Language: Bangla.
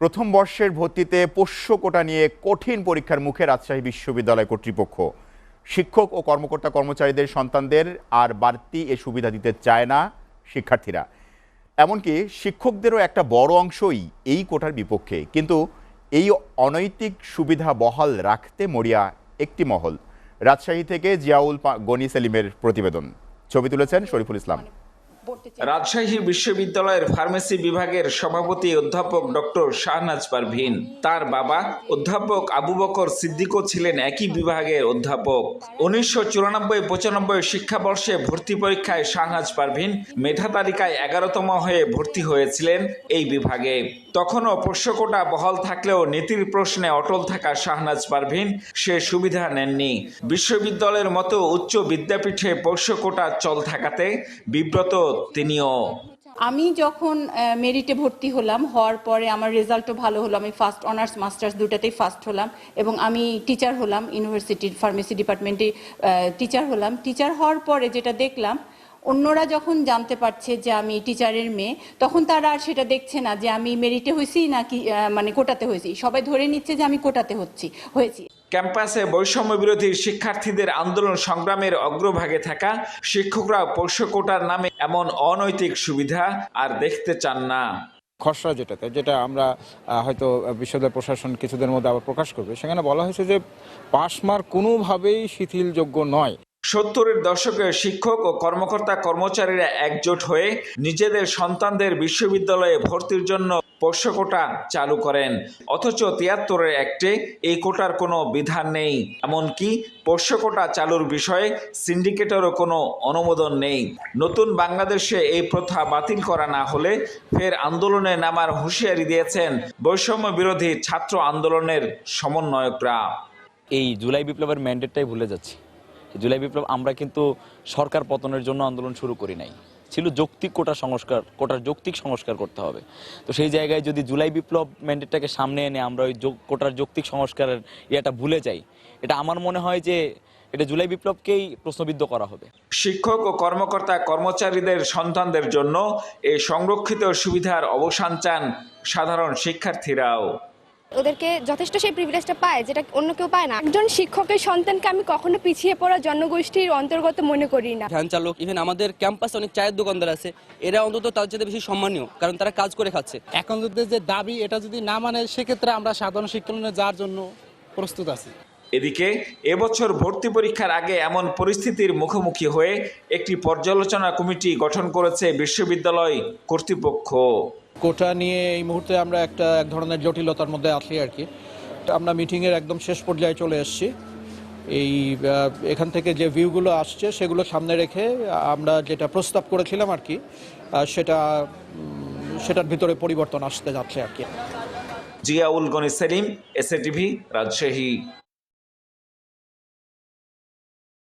প্রথম বর্ষের ভর্তিতে পোষ্য কোটা নিয়ে কঠিন পরীক্ষার মুখে রাজশাহী বিশ্ববিদ্যালয় কর্তৃপক্ষ। শিক্ষক ও কর্মকর্তা কর্মচারীদের সন্তানদের আর বাড়তি এ সুবিধা দিতে চায় না শিক্ষার্থীরা। এমনকি শিক্ষকদেরও একটা বড় অংশই এই কোটার বিপক্ষে। কিন্তু এই অনৈতিক সুবিধা বহাল রাখতে মরিয়া একটি মহল। রাজশাহী থেকে জিয়াউল গনি সেলিমের প্রতিবেদন, ছবি তুলেছেন শরীফুল ইসলাম। রাজশাহী বিশ্ববিদ্যালয়ের ফার্মেসি বিভাগের সভাপতি অধ্যাপক ডক্টর শাহনাজ পারভীন, তার বাবা অধ্যাপক আবু বকর সিদ্দিকও ছিলেন একই বিভাগের অধ্যাপক। 1994-95 শিক্ষাবর্ষে ভর্তি পরীক্ষায় শাহনাজ পারভীন মেধা তালিকায় 11তম হয়ে ভর্তি হয়েছিলেন এই বিভাগে। তখনও পোষ্য কোটা বহাল থাকলেও নীতির প্রশ্নে অটল থাকা শাহনাজ পারভীন সে সুবিধা নেননি। বিশ্ববিদ্যালয়ের মতো উচ্চ বিদ্যাপীঠে পোষ্য কোটা চল থাকাতে বিব্রত তিনিও। আমি যখন মেরিটে ভর্তি হলাম, হওয়ার পরে আমার রেজাল্টও ভালো হলো। আমি ফার্স্ট অনার্স মাস্টার্স দুটাতেই ফার্স্ট হলাম এবং আমি টিচার হলাম, ইউনিভার্সিটির ফার্মেসি ডিপার্টমেন্টে টিচার হলাম। টিচার হওয়ার পরে যেটা দেখলাম, অন্যরা যখন জানতে পারছে যে আমি টিচারের মেয়ে, তখন তারা আর সেটা দেখছে না যে আমি মেরিটে হয়েছি নাকি মানে কোটাতে হয়েছি। সবাই ধরে নিচ্ছে যে আমি কোটাতে হয়েছি। ক্যাম্পাসে বৈষম্য বিরোধী শিক্ষার্থীদের আন্দোলন সংগ্রামের অগ্রভাগে থাকা শিক্ষকরা পোষ্য কোটার নামে এমন অনৈতিক সুবিধা আর দেখতে চান না। খসড়া যেটা আমরা হয়তো বিশ্ববিদ্যালয় প্রশাসন কিছুদিনের মধ্যে আবার প্রকাশ করবে, সেখানে বলা হয়েছে যে পাস মার্ক কোনোভাবেই শিথিলযোগ্য নয়। 70-এর দশকে শিক্ষক ও কর্মকর্তা কর্মচারীরা একজোট হয়ে নিজেদের সন্তানদের বিশ্ববিদ্যালয়ে ভর্তির জন্য পোষ্য কোটা চালু করেন। অথচ 73-এর অ্যাক্টে এই কোটার কোনো বিধান নেই। এমনকি পোষ্য কোটা চালুর বিষয়ে সিন্ডিকেটেরও কোনো অনুমোদন নেই। নতুন বাংলাদেশে এই প্রথা বাতিল করা না হলে ফের আন্দোলনে নামার হুঁশিয়ারি দিয়েছেন বৈষম্য বিরোধী ছাত্র আন্দোলনের সমন্বয়করা। এই জুলাই বিপ্লবের ম্যান্ডেটটাই ভুলে যাচ্ছি। জুলাই বিপ্লব আমরা কিন্তু সরকার পতনের জন্য আন্দোলন শুরু করি নাই, ছিল যৌক্তিক কোটার যৌক্তিক সংস্কার করতে হবে। তো সেই জায়গায় যদি জুলাই বিপ্লব ম্যান্ডেটটাকে সামনে এনে আমরা ওই কোটার যৌক্তিক সংস্কারের ইয়েটা ভুলে যাই, এটা আমার মনে হয় যে এটা জুলাই বিপ্লবকেই প্রশ্নবিদ্ধ করা হবে। শিক্ষক ও কর্মকর্তা কর্মচারীদের সন্তানদের জন্য এই সংরক্ষিত সুবিধার অবসান চান সাধারণ শিক্ষার্থীরাও। ওদেরকে যথেষ্ট সেই প্রিভিলেজটা পায় যেটা অন্য কেউ পায় না। একজন শিক্ষকের সন্তানকে আমি কখনো পিছিয়ে পড়া জনগোষ্ঠীর অন্তর্গত মনে করি না। ভ্যান চালক, ইভেন আমাদের ক্যাম্পাসে অনেক চায়ের দোকানদার আছে, এরা অন্তত তার চেয়ে বেশি সম্মানীয়, কারণ তারা কাজ করে খাচ্ছে। এখন যদি যে দাবি এটা যদি না মানে, সেক্ষেত্রে আমরা সাধারণ শিক্ষার্থী যাওয়ার জন্য প্রস্তুত আছি। এদিকে এবছর ভর্তি পরীক্ষার আগে এমন পরিস্থিতির মুখোমুখি হয়ে একটি পর্যালোচনা কমিটি গঠন করেছে বিশ্ববিদ্যালয় কর্তৃপক্ষ। কোটা নিয়ে এই মুহূর্তে আমরা এক ধরনের জটিলতার মধ্যে আছি আর কি। আমরা মিটিংয়ের একদম শেষ পর্যায়ে চলে এসেছি। এখান থেকে যে ভিউগুলো আসছে সেগুলো সামনে রেখে আমরা যেটা প্রস্তাব করেছিলাম আর কি, সেটার ভিতরে পরিবর্তন আসতে যাচ্ছে আর কি। জিয়াউল গনি সেলিম, এসএটিভি, রাজশাহী।